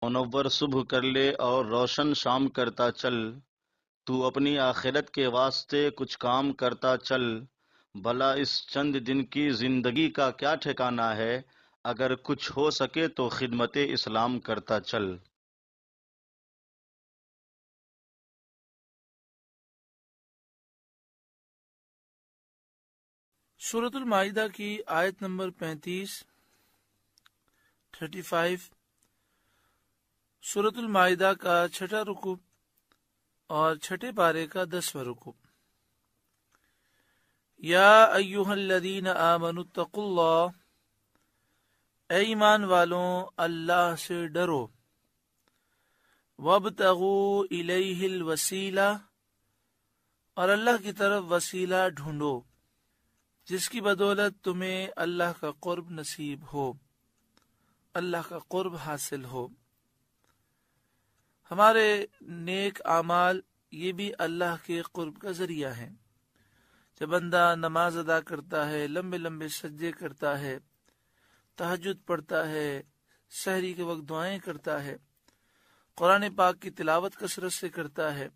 منور صبح کر لے اور روشن شام کرتا چل، تو اپنی آخرت کے واسطے کچھ کام کرتا چل، بھلا اس چند دن کی زندگی کا کیا ٹھکانہ ہے، اگر کچھ ہو سکے تو خدمت اسلام کرتا چل۔ سورۃ المائدہ کی آیت نمبر 35 سورۃ المائدہ کا چھٹا رکوع اور چھٹے پارے کا 10واں رکوع۔ یا ایھا الذین آمنوا اتقوا اللہ، اے ایمان والوں اللہ سے ڈرو، وابتغوا الیہ الوسیلہ، اور اللہ کی طرف وسیلہ ڈھونڈو جس کی بدولت تمہیں اللہ کا قرب نصیب ہو، اللہ کا قرب حاصل ہو۔ ہمارے نیک اعمال یہ بھی اللہ کے قرب کا ذریعہ ہیں۔ جب بندہ نماز ادا کرتا ہے، لمبے لمبے سجدے کرتا ہے، تہجد پڑھتا ہے، سحری کے وقت دعائیں کرتا ہے، قرآن پاک کی تلاوت کثرت سے کرتا ہے،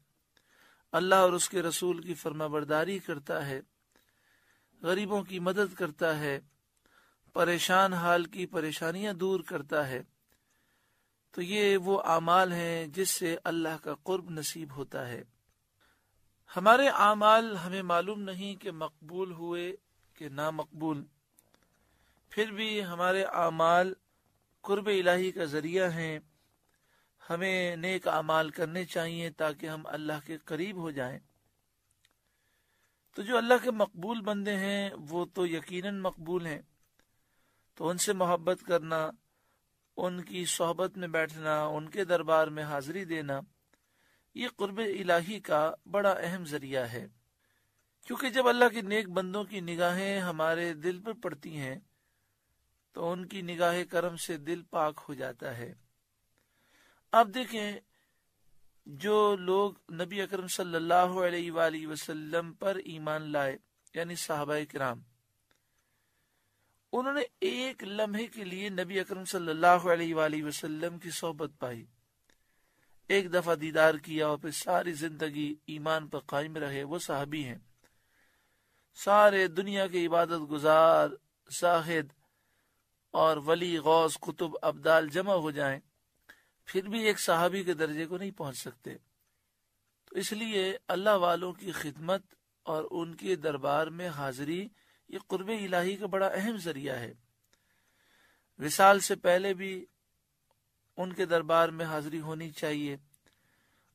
اللہ اور اس کے رسول کی فرما برداری کرتا ہے، غریبوں کی مدد کرتا ہے، پریشان حال کی پریشانیاں دور کرتا ہے، تو یہ وہ اعمال ہیں جس سے اللہ کا قرب نصیب ہوتا ہے۔ ہمارے اعمال ہمیں معلوم نہیں کہ مقبول ہوئے کہ نامقبول، پھر بھی ہمارے اعمال قرب الہی کا ذریعہ ہیں۔ ہمیں نیک اعمال کرنے چاہیے تاکہ ہم اللہ کے قریب ہو جائیں۔ تو جو اللہ کے مقبول بندے ہیں وہ تو یقیناً مقبول ہیں، تو ان سے محبت کرنا، ان کی صحبت میں بیٹھنا، ان کے دربار میں حاضری دینا، یہ قرب الہی کا بڑا اہم ذریعہ ہے، کیونکہ جب اللہ کے نیک بندوں کی نگاہیں ہمارے دل پر پڑتی ہیں تو ان کی نگاہ کرم سے دل پاک ہو جاتا ہے۔ آپ دیکھیں، جو لوگ نبی اکرم صلی اللہ علیہ وآلہ وسلم پر ایمان لائے، یعنی صحابہ کرام، انہوں نے ایک لمحے کے لیے نبی اکرم صلی اللہ علیہ وآلہ وسلم کی صحبت پائی، ایک دفعہ دیدار کیا اور پھر ساری زندگی ایمان پر قائم رہے، وہ صحابی ہیں۔ سارے دنیا کے عبادت گزار، زاہد اور ولی، غوث، قطب، ابدال جمع ہو جائیں، پھر بھی ایک صحابی کے درجے کو نہیں پہنچ سکتے۔ تو اس لیے اللہ والوں کی خدمت اور ان کے دربار میں حاضری یہ قرب الہی کا بڑا اہم ذریعہ ہے۔ وصال سے پہلے بھی ان کے دربار میں حاضری ہونی چاہیے،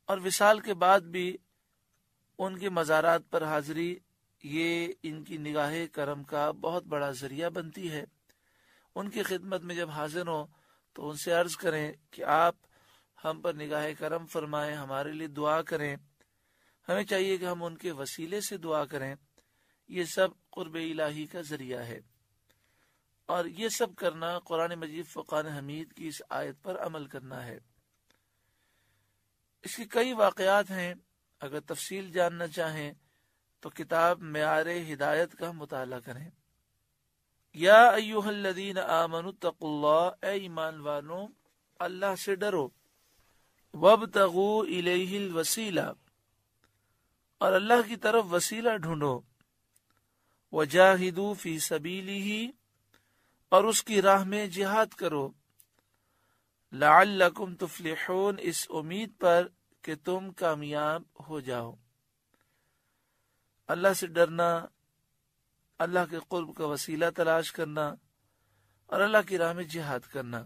اور وصال کے بعد بھی ان کے مزارات پر حاضری یہ ان کی نگاہ کرم کا بہت بڑا ذریعہ بنتی ہے۔ ان کی خدمت میں جب حاضر ہوں تو ان سے عرض کریں کہ آپ ہم پر نگاہ کرم فرمائیں، ہمارے لیے دعا کریں، ہمیں چاہیے کہ ہم ان کے وسیلے سے دعا کریں۔ یہ سب قرب الہی کا ذریعہ ہے، اور یہ سب کرنا قرآن مجید فرقان حمید کی اس آیت پر عمل کرنا ہے۔ اس کی کئی واقعات ہیں، اگر تفصیل جاننا چاہیں تو کتاب معیار ہدایت کا مطالعہ کریں۔ یا ایھا الذین آمنوا اتقوا اللہ، اے ایمان والوں اللہ سے ڈرو، وابتغوا الیہ الوسیلہ، اور اللہ کی طرف وسیلہ ڈھونڈو، وجاہدوا فی سبیلہ، اور اس کی راہ میں جہاد کرو، لعلکم تفلحون، اس امید پر کہ تم کامیاب ہو جاؤ۔ اللہ سے ڈرنا، اللہ کے قرب کا وسیلہ تلاش کرنا، اور اللہ کی راہ میں جہاد کرنا۔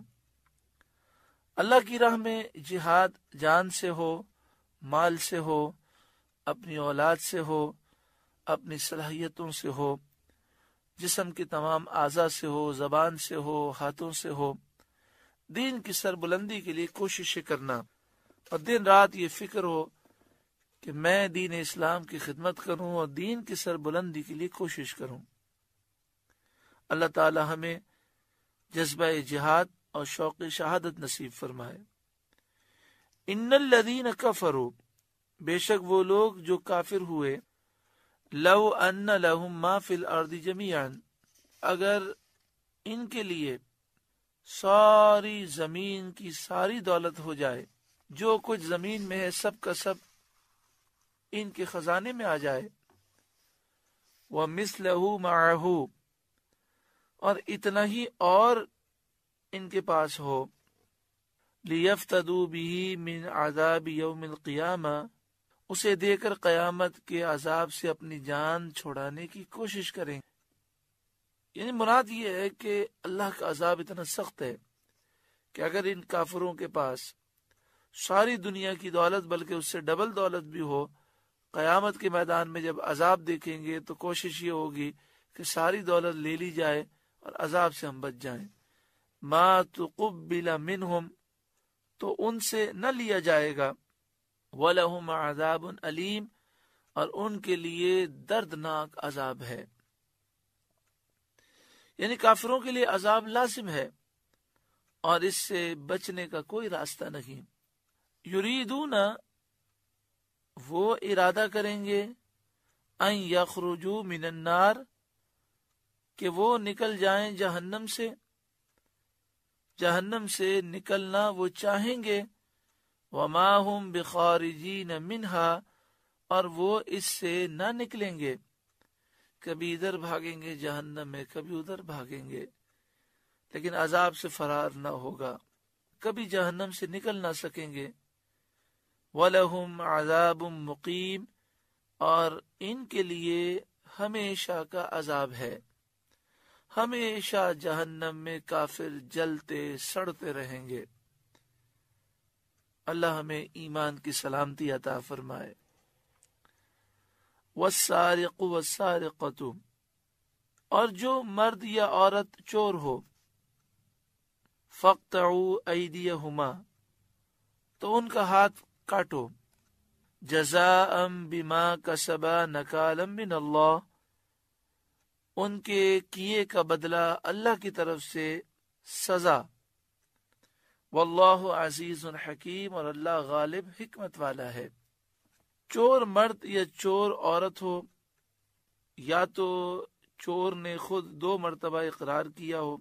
اللہ کی راہ میں جہاد جان سے ہو، مال سے ہو، اپنی اولاد سے ہو، اپنی صلاحیتوں سے ہو، جسم کی تمام اعضاء سے ہو، زبان سے ہو، ہاتھوں سے ہو، دین کی سربلندی کے لیے کوششیں کرنا، اور دن رات یہ فکر ہو کہ میں دین اسلام کی خدمت کروں اور دین کی سربلندی کے لیے کوشش کروں۔ اللہ تعالی ہمیں جذبہ جہاد اور شوق شہادت نصیب فرمائے۔ ان الذین کفروا، بے شک وہ لوگ جو کافر ہوئے، لو ان لہم ما فی الارض جمیعا، اگر ان کے لیے ساری زمین کی ساری دولت ہو جائے، جو کچھ زمین میں ہے سب کا سب ان کے خزانے میں آ جائے، وَمِثْلَهُ مَعَهُ، اور اتنا ہی اور ان کے پاس ہو، لِيَفْتَدُوا بِهِ مِنْ عَذَابِ يَوْمِ الْقِيَامَةِ، اسے دے کر قیامت کے عذاب سے اپنی جان چھڑانے کی کوشش کریں۔ یعنی مراد یہ ہے کہ اللہ کا عذاب اتنا سخت ہے کہ اگر ان کافروں کے پاس ساری دنیا کی دولت بلکہ اس سے ڈبل دولت بھی ہو، قیامت کے میدان میں جب عذاب دیکھیں گے تو کوشش یہ ہوگی کہ ساری دولت لے لی جائے اور عذاب سے ہم بچ جائیں۔ ما تقبل منہم، تو ان سے نہ لیا جائے گا، وَلَهُمْ عَذَابٌ أَلِيمٌ، اور ان کے لیے دردناک عذاب ہے۔ یعنی کافروں کے لیے عذاب لازم ہے اور اس سے بچنے کا کوئی راستہ نہیں۔ یریدون، وہ ارادہ کریں گے، ان یخرجوا من النار، کہ وہ نکل جائیں جہنم سے، جہنم سے نکلنا وہ چاہیں گے، وما هم بخارجین منہا، اور وہ اس سے نہ نکلیں گے، کبھی ادھر بھاگیں گے جہنم میں، کبھی ادھر بھاگیں گے، لیکن عذاب سے فرار نہ ہوگا، کبھی جہنم سے نکل نہ سکیں گے۔ وَلَهُمْ عَذَابٌ مُقِيمٌ، اور ان کے لیے ہمیشہ کا عذاب ہے، ہمیشہ جہنم میں کافر جلتے سڑتے رہیں گے۔ اللہ ہمیں ایمان کی سلامتی عطا فرمائے۔ وَالسَّارِقُ وَالسَّارِقَةُ، اور جو مرد یا عورت چور ہو، فَاقْطَعُوا أَيْدِيَهُمَا، تو ان کا ہاتھ کاٹو، جزاء بما کسبا نکالا من اللہ، ان کے کیے کا بدلہ اللہ کی طرف سے سزا، واللہ عزیز حکیم، اور اللہ غالب حکمت والا ہے۔ چور مرد یا چور عورت ہو، یا تو چور نے خود 2 مرتبہ اقرار کیا ہو،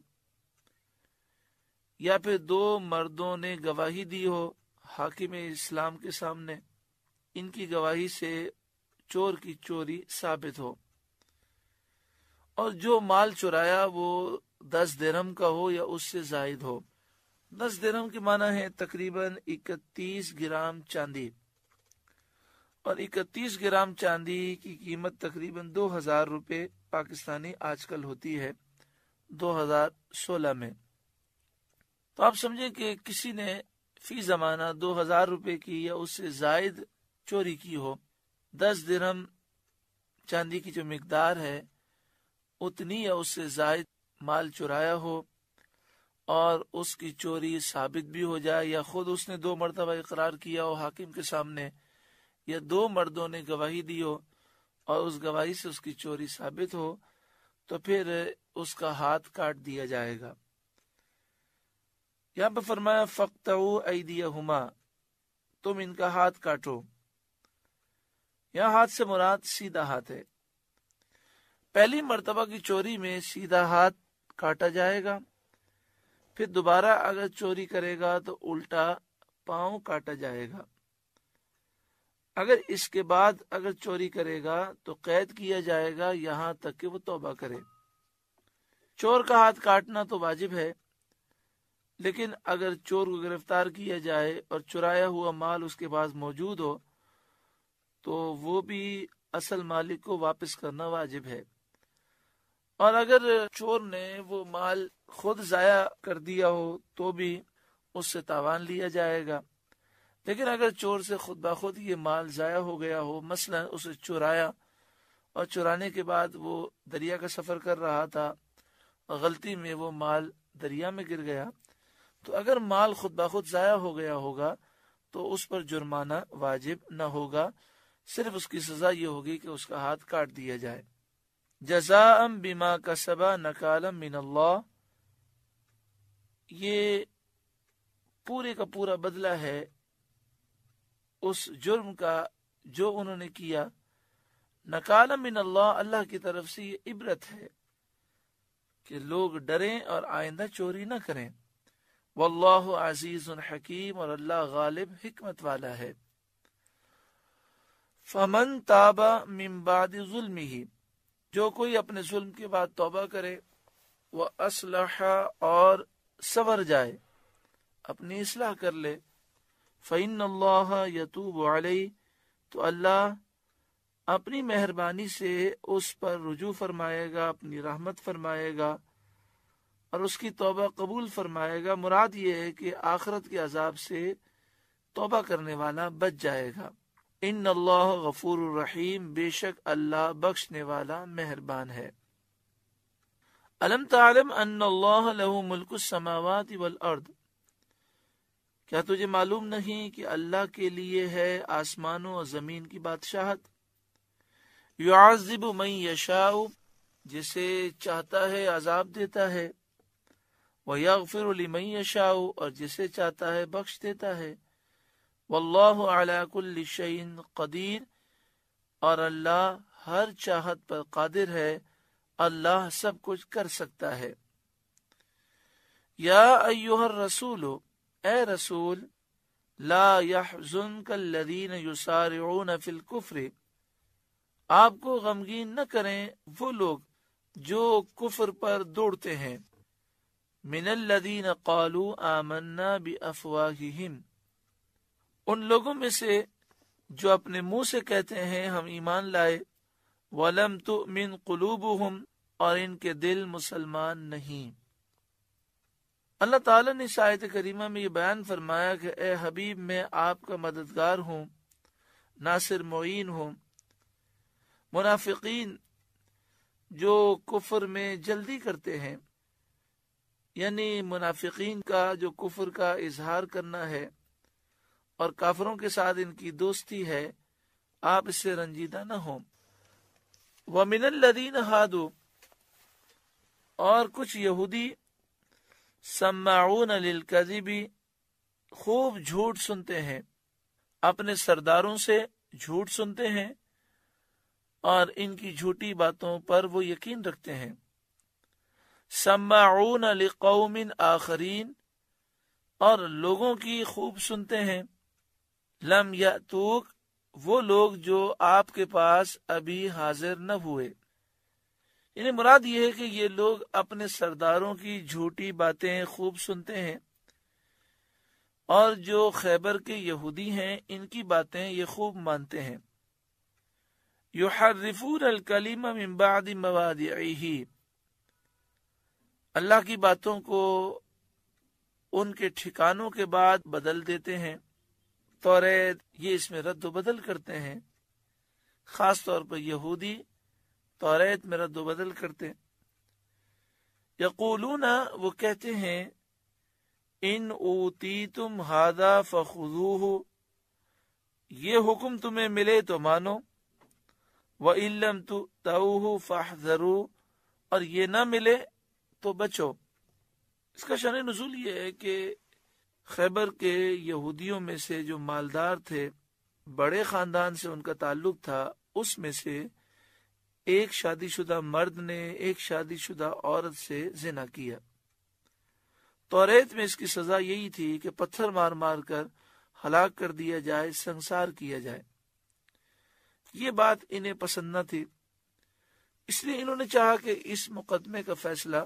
یا پھر 2 مردوں نے گواہی دی ہو حاکم اسلام کے سامنے، ان کی گواہی سے چور کی چوری ثابت ہو، اور جو مال چرایا وہ 10 درہم کا ہو یا اس سے زائد ہو۔ 10 درہم کی معنی ہے تقریباً 31 گرام چاندی، اور 31 گرام چاندی کی قیمت تقریباً 2000 روپے پاکستانی آج کل ہوتی ہے 2016 میں۔ تو آپ سمجھیں کہ کسی نے فی زمانہ 2000 روپے کی یا اس سے زائد چوری کی ہو، 10 درہم چاندی کی جو مقدار ہے اتنی یا اس سے زائد مال چرایا ہو، اور اس کی چوری ثابت بھی ہو جائے، یا خود اس نے 2 مرتبہ اقرار کیا ہو حاکم کے سامنے، یا 2 مردوں نے گواہی دی ہو اور اس گواہی سے اس کی چوری ثابت ہو، تو پھر اس کا ہاتھ کاٹ دیا جائے گا۔ یہاں پہ فرمایا فَاقْطَعُوا أَيْدِيَهُمَا، تم ان کا ہاتھ کاٹو۔ یہاں ہاتھ سے مراد سیدھا ہاتھ ہے۔ پہلی مرتبہ کی چوری میں سیدھا ہاتھ کاٹا جائے گا، پھر دوبارہ اگر چوری کرے گا تو الٹا پاؤں کاٹا جائے گا۔ اگر اس کے بعد اگر چوری کرے گا تو قید کیا جائے گا یہاں تک کہ وہ توبہ کرے۔ چور کا ہاتھ کاٹنا تو واجب ہے، لیکن اگر چور کو گرفتار کیا جائے اور چرایا ہوا مال اس کے پاس موجود ہو تو وہ بھی اصل مالک کو واپس کرنا واجب ہے، اور اگر چور نے وہ مال خود ضائع کر دیا ہو تو بھی اس سے تاوان لیا جائے گا۔ لیکن اگر چور سے خود بخود یہ مال ضائع ہو گیا ہو، مثلا اسے چرایا اور چرانے کے بعد وہ دریا کا سفر کر رہا تھا اور غلطی میں وہ مال دریا میں گر گیا، تو اگر مال خود بخود ضائع ہو گیا ہوگا تو اس پر جرمانہ واجب نہ ہوگا، صرف اس کی سزا یہ ہوگی کہ اس کا ہاتھ کاٹ دیا جائے۔ جزاء بما کسبا نکالا من اللہ، یہ پورے کا پورا بدلہ ہے اس جرم کا جو انہوں نے کیا۔ نکالا من اللہ، اللہ کی طرف سے یہ عبرت ہے کہ لوگ ڈریں اور آئندہ چوری نہ کریں۔ واللہ عزیز حکیم، اور اللہ غالب حکمت والا ہے۔ فمن تاب من بعد ظلمہ، جو کوئی اپنے ظلم کے بعد توبہ کرے، واصلح، اور سور جائے، اپنی اصلاح کر لے، فإن اللہ یتوب علیہ، تو اللہ اپنی مہربانی سے اس پر رجوع فرمائے گا، اپنی رحمت فرمائے گا اور اس کی توبہ قبول فرمائے گا۔ مراد یہ ہے کہ آخرت کے عذاب سے توبہ کرنے والا بچ جائے گا۔ ان اللہ غفور الرحیم، بے شک اللہ بخشنے والا مہربان ہے۔ الم تعلم ان اللہ لہ ملک السماوات والارض، کیا تجھے معلوم نہیں کہ اللہ کے لیے ہے آسمانوں اور زمین کی بادشاہت؟ یعذب من یشاء، جسے چاہتا ہے عذاب دیتا ہے، ویغفر لمن یشاء، اور جسے چاہتا ہے بخش دیتا ہے، واللہ علی کل شیء قدیر، اور اللہ ہر چاہت پر قادر ہے، اللہ سب کچھ کر سکتا ہے۔ یا ایھا الرسول، اے رسول، لا یحزنک الذین یسارعون فی الکفر، آپ کو غمگین نہ کریں وہ لوگ جو کفر پر دوڑتے ہیں، من الذین قالوا آمنا بافواہہم، ان لوگوں میں سے جو اپنے منہ سے کہتے ہیں ہم ایمان لائے، وَلَمْ تُؤْمِنْ قُلُوبُهُمْ، اور ان کے دل مسلمان نہیں۔ اللہ تعالیٰ نے اس آیت کریمہ میں یہ بیان فرمایا کہ اے حبیب، میں آپ کا مددگار ہوں، ناصر معین ہوں۔ منافقین جو کفر میں جلدی کرتے ہیں، یعنی منافقین کا جو کفر کا اظہار کرنا ہے اور کافروں کے ساتھ ان کی دوستی ہے، آپ اس سے رنجیدہ نہ ہوں۔ وَمِنَ الَّذِينَ هَادُوا، اور کچھ یہودی، سماعون للکذب، خوب جھوٹ سنتے ہیں، اپنے سرداروں سے جھوٹ سنتے ہیں اور ان کی جھوٹی باتوں پر وہ یقین رکھتے ہیں۔ سماعون لقوم آخرین، اور لوگوں کی خوب سنتے ہیں، لم یأتوک، وہ لوگ جو آپ کے پاس ابھی حاضر نہ ہوئے۔ یعنی مراد یہ ہے کہ یہ لوگ اپنے سرداروں کی جھوٹی باتیں خوب سنتے ہیں، اور جو خیبر کے یہودی ہیں ان کی باتیں یہ خوب مانتے ہیں۔ یحرفون الکلم من بعد مواضعہ، اللہ کی باتوں کو ان کے ٹھکانوں کے بعد بدل دیتے ہیں۔ توریت، یہ اس میں رد و بدل کرتے ہیں، خاص طور پر یہودی توریت میں رد و بدل کرتے۔ یقولون، وہ کہتے ہیں، ان اوتیتم ھذا فخذوہ، یہ حکم تمہیں ملے تو مانو، وَإِن لَّمْ تُؤْتَوْهُ فَاحْذَرُوا، اور یہ نہ ملے تو بچو۔ اس کا شأن نزول یہ ہے کہ خیبر کے یہودیوں میں سے جو مالدار تھے، بڑے خاندان سے ان کا تعلق تھا، اس میں سے ایک شادی شدہ مرد نے ایک شادی شدہ عورت سے زنا کیا۔ توریت میں اس کی سزا یہی تھی کہ پتھر مار مار کر ہلاک کر دیا جائے، سنسار کیا جائے۔ یہ بات انہیں پسند نہ تھی، اس لیے انہوں نے چاہا کہ اس مقدمے کا فیصلہ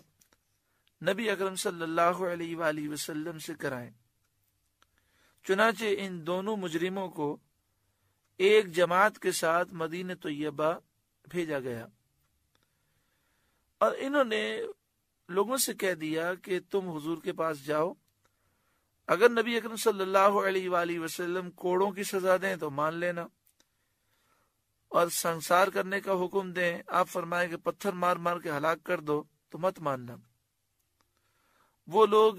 نبی اکرم صلی اللہ علیہ وآلہ وسلم سے کرائیں۔ چنانچہ ان دونوں مجرموں کو ایک جماعت کے ساتھ مدینہ طیبہ بھیجا گیا، اور انہوں نے لوگوں سے کہہ دیا کہ تم حضور کے پاس جاؤ، اگر نبی اکرم صلی اللہ علیہ وآلہ وسلم کوڑوں کی سزا دیں تو مان لینا، اور سنسار کرنے کا حکم دیں، آپ فرمائیں کہ پتھر مار مار کے ہلاک کر دو، تو مت ماننا۔ وہ لوگ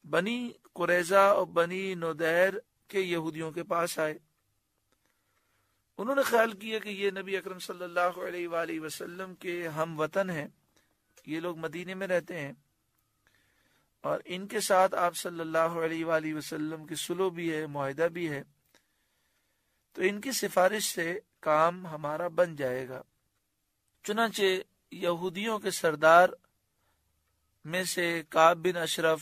بنی قریظہ اور بنی نودیر کے یہودیوں کے پاس آئے۔ انہوں نے خیال کیا کہ یہ نبی اکرم صلی اللہ علیہ وآلہ وسلم کے ہم وطن ہیں، یہ لوگ مدینے میں رہتے ہیں، اور ان کے ساتھ آپ صلی اللہ علیہ وآلہ وسلم کی صلح بھی ہے، معاہدہ بھی ہے، تو ان کی سفارش سے کام ہمارا بن جائے گا۔ چنانچہ یہودیوں کے سردار میں سے کعب بن اشرف،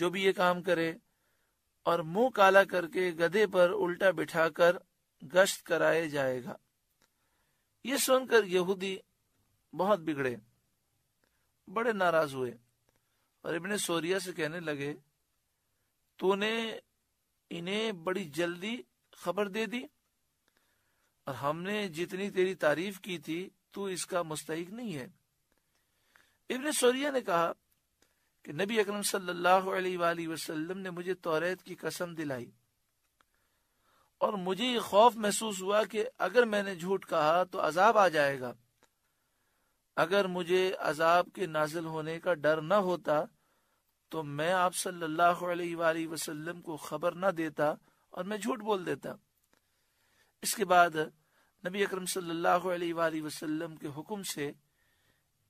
جو بھی یہ کام کرے اور منہ کالا کر کے گدھے پر الٹا بٹھا کر گشت کرائے جائے گا۔ یہ سن کر یہودی بہت بگڑے، بڑے ناراض ہوئے اور ابن سوریہ سے کہنے لگے تو نے انہیں بڑی جلدی خبر دے دی، اور ہم نے جتنی تیری تعریف کی تھی تو اس کا مستحق نہیں ہے۔ ابن سوریہ نے کہا کہ نبی اکرم صلی اللہ علیہ وآلہ وسلم نے مجھے توریت کی قسم دلائی، اور مجھے یہ خوف محسوس ہوا کہ اگر میں نے جھوٹ کہا تو عذاب آ جائے گا۔ اگر مجھے عذاب کے نازل ہونے کا ڈر نہ ہوتا تو میں آپ صلی اللہ علیہ وآلہ وسلم کو خبر نہ دیتا اور میں جھوٹ بول دیتا۔ اس کے بعد نبی اکرم صلی اللہ علیہ وآلہ وسلم کے حکم سے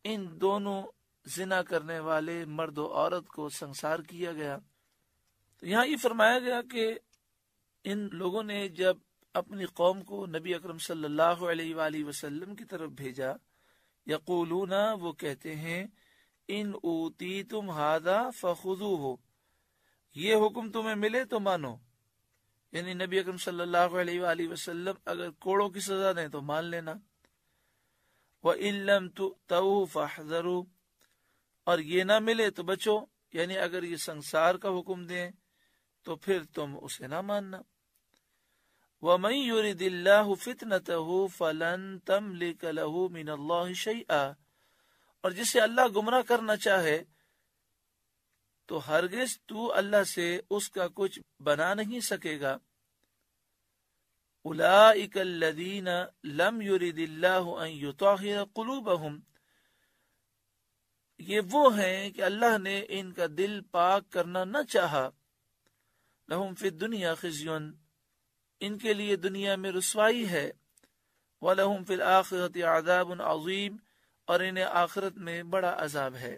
ان دونوں زنا کرنے والے مرد و عورت کو سنسار کیا گیا۔ تو یہاں یہ فرمایا گیا کہ ان لوگوں نے جب اپنی قوم کو نبی اکرم صلی اللہ علیہ وآلہ وسلم کی طرف بھیجا، یقولون، وہ کہتے ہیں، ان اوتیتم ھذا فخذوہ، یہ حکم تمہیں ملے تو مانو، یعنی نبی اکرم صلی اللہ علیہ وآلہ وسلم اگر کوڑوں کی سزا دیں تو مان لینا، وَإِن لَّمْ تُؤْتَوْهُ فَاحْذَرُوا، اور یہ نہ ملے تو بچو، یعنی اگر یہ سنسار کا حکم دیں تو پھر تم اسے نہ ماننا۔ وَمَن يُرِدِ اللَّهُ فِتْنَتَهُ فَلَن تَمْلِكَ لَهُ مِنَ اللَّهِ شَيْئًا، اور جسے اللہ گمراہ کرنا چاہے تو ہرگز تو اللہ سے اس کا کچھ بنا نہیں سکے گا۔ أُولَئِكَ الَّذِينَ لَمْ يُرِدِ اللَّهُ أَن يُطَهِّرَ قُلُوبَهُمْ، یہ وہ ہیں کہ اللہ نے ان کا دل پاک کرنا نہ چاہا۔ لَهُمْ فِي الدُّنْيَا خِزْيٌ، ان کے لیے دنیا میں رسوائی ہے، وَلَهُمْ فِي الْآخِرَةِ عَذَابٌ عَظِيمٌ، اور انہیں آخرت میں بڑا عذاب ہے۔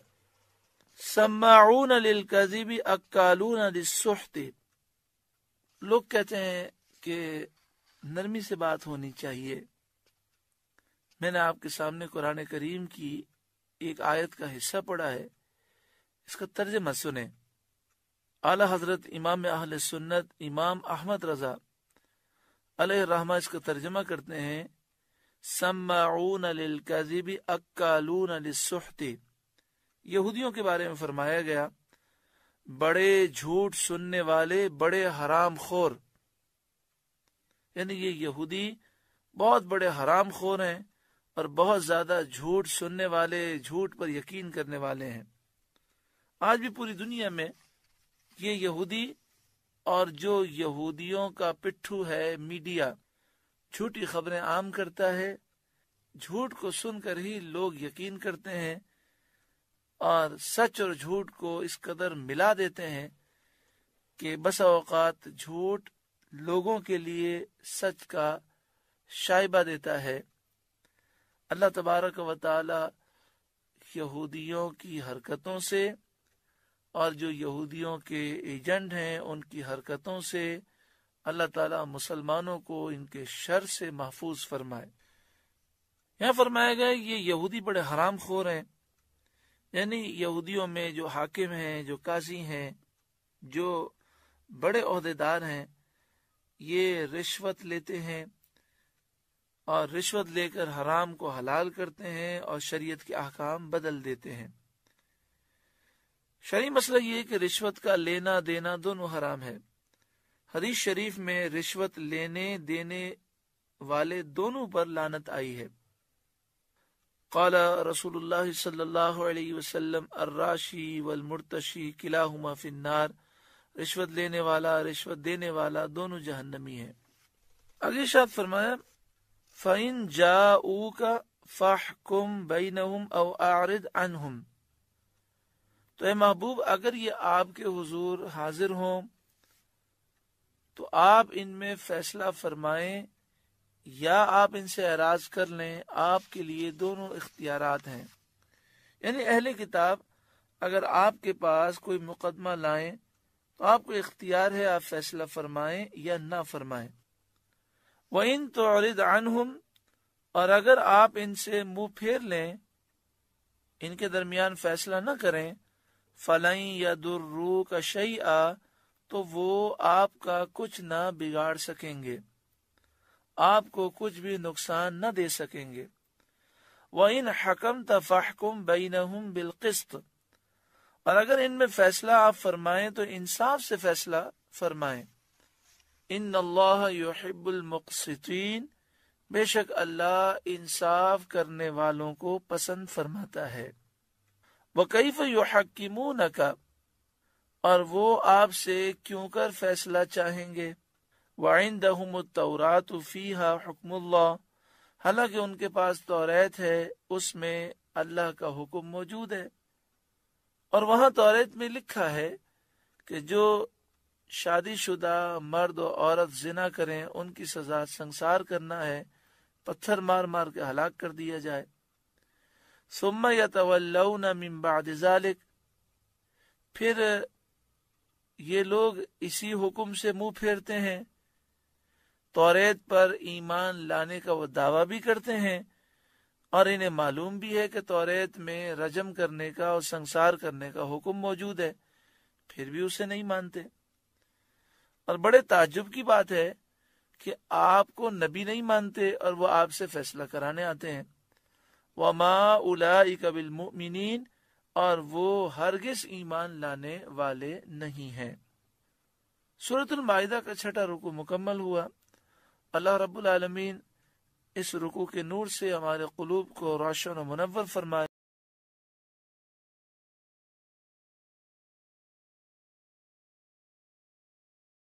سَمَّاعُونَ لِلْكَذِبِ أَكَّالُونَ لِلسُّحْتِ، لوگ کہتے ہیں کہ نرمی سے بات ہونی چاہیے۔ میں نے آپ کے سامنے قرآن کریم کی ایک آیت کا حصہ پڑھا ہے، اس کا ترجمہ سنیں۔ اعلی حضرت امام اہل سنت امام احمد رضا علیہ الرحمہ اس کا ترجمہ کرتے ہیں، سماعون للکذب اکالون للسحت، یہودیوں کے بارے میں فرمایا گیا بڑے جھوٹ سننے والے، بڑے حرام خور، یعنی یہ یہودی بہت بڑے حرام خور ہیں اور بہت زیادہ جھوٹ سننے والے، جھوٹ پر یقین کرنے والے ہیں۔ آج بھی پوری دنیا میں یہ یہودی اور جو یہودیوں کا پٹھو ہے میڈیا، جھوٹی خبریں عام کرتا ہے، جھوٹ کو سن کر ہی لوگ یقین کرتے ہیں اور سچ اور جھوٹ کو اس قدر ملا دیتے ہیں کہ بسا اوقات جھوٹ لوگوں کے لیے سچ کا شائبہ دیتا ہے۔ اللہ تبارک و تعالی یہودیوں کی حرکتوں سے اور جو یہودیوں کے ایجنٹ ہیں ان کی حرکتوں سے اللہ تعالیٰ مسلمانوں کو ان کے شر سے محفوظ فرمائے۔ یہاں فرمایا گیا یہ یہودی بڑے حرام خور ہیں، یعنی یہودیوں میں جو حاکم ہیں، جو قاضی ہیں، جو بڑے عہدیدار ہیں، یہ رشوت لیتے ہیں اور رشوت لے کر حرام کو حلال کرتے ہیں اور شریعت کے احکام بدل دیتے ہیں۔ شرعی مسئلہ یہ ہے کہ رشوت کا لینا دینا دونوں حرام ہے۔ حدیث شریف میں رشوت لینے دینے والے دونوں پر لعنت آئی ہے۔ قال رسول اللہ صلی اللہ علیہ وسلم الراشی والمرتشی کلاہما فی النار، رشوت لینے والا، رشوت دینے والا دونوں جہنمی ہیں۔ آگے ارشاد فرمایا فَإِن جَاءُوكَ فَاحْكُم بَيْنَهُمْ أَوْ أَعْرِضْ عَنْهُمْ، تو اے محبوب اگر یہ آپ کے حضور حاضر ہوں تو آپ ان میں فیصلہ فرمائیں یا آپ ان سے اعراض کر لیں، آپ کے لیے دونوں اختیارات ہیں۔ یعنی اہل کتاب اگر آپ کے پاس کوئی مقدمہ لائیں تو آپ کو اختیار ہے، آپ فیصلہ فرمائیں یا نہ فرمائیں۔ وَإِن تُعْرِضْ عَنْهُمْ، اور اگر آپ ان سے منہ پھیر لیں، ان کے درمیان فیصلہ نہ کریں، فلن یضروک شیئا، تو وہ آپ کا کچھ نہ بگاڑ سکیں گے، آپ کو کچھ بھی نقصان نہ دے سکیں گے۔ وَإِنْ حَكَمْتَ فَاحْكُمْ بَيْنَهُمْ بِالْقِسْطِ، اور اگر ان میں فیصلہ آپ فرمائیں تو انصاف سے فیصلہ فرمائیں۔ ان اللہ یحب المقسطین، بے شک اللہ انصاف کرنے والوں کو پسند فرماتا ہے۔ وَكَيْفَ يُحَكِّمُونَكَ، اور وہ آپ سے کیوں کر فیصلہ چاہیں گے۔ وَعِندَهُمُ التَّوْرَاةُ فِيهَا حُكْمُ اللَّهِ، حالانکہ ان کے پاس توریت ہے، اس میں اللہ کا حکم موجود ہے۔ اور وہاں توریت میں لکھا ہے کہ جو شادی شدہ مرد و عورت زنا کریں ان کی سزا سنسار کرنا ہے، پتھر مار مار کے ہلاک کر دیا جائے۔ ثم یتولون من بعد ذلک، پھر یہ لوگ اسی حکم سے منہ پھیرتے ہیں، توریت پر ایمان لانے کا وہ دعویٰ بھی کرتے ہیں، اور انہیں معلوم بھی ہے کہ توریت میں رجم کرنے کا اور سنسار کرنے کا حکم موجود ہے، پھر بھی اسے نہیں مانتے۔ اور بڑے تعجب کی بات ہے کہ آپ کو نبی نہیں مانتے اور وہ آپ سے فیصلہ کرانے آتے ہیں۔ وَمَا أُولَئِكَ بِالْمُؤْمِنِينَ، اور وہ ہرگز ایمان لانے والے نہیں ہیں۔ سورۃ المائدہ کا 6واں رکوع مکمل ہوا۔ اللہ رب العالمین اس رکوع کے نور سے ہمارے قلوب کو روشن و منور فرمائے۔